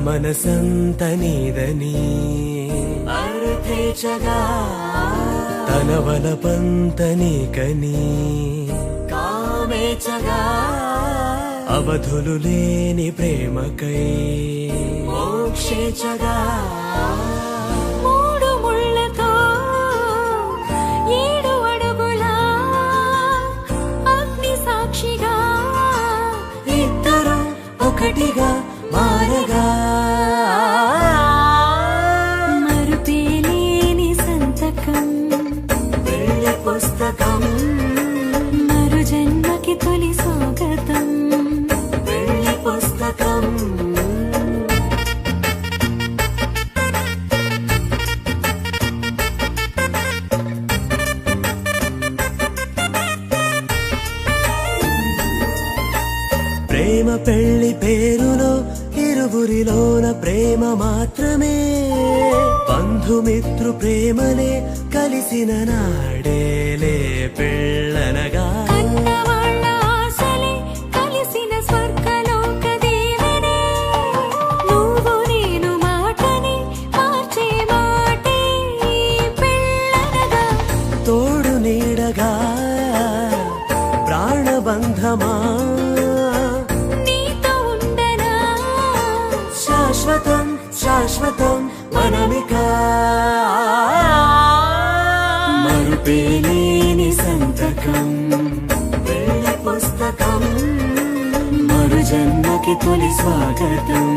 మనసంత నీదని అర్థేచగా తన వలపంత నీకని కామేచగా అవధులు లేని ప్రేమకై మోక్షేచగా మూడు ముళ్ళతో 7 అడుగుల అగ్ని సాక్షిగా ఇద్దరు ఒకటిగా మారగా మరుపేలేని సంతకం పెళ్లి పుస్తకం మరు జన్మకి తొలి స్వాగతం పెళ్లి పుస్తకం ప్రేమ పెళ్లి పేరులో ఇరువురిలోన ప్రేమ మాత్రమే బంధుమిత్రు ప్రేమనే కలిసిన నాడేలే పెళ్ళనగా కన్నవాళ్ళ ఆశలే కలిసిన స్వర్గలోక దీవెనే నువ్వు నేను మాటని మార్చే మాటే పెళ్ళనగా తోడు నీడగా ప్రాణబంధమా నీతో ఉండనా శాశ్వతం శాశ్వతం మనమిక మరుపేలేని సంతకం పెళ్లి పుస్తకం మరు జన్మకి తొలి స్వాగతం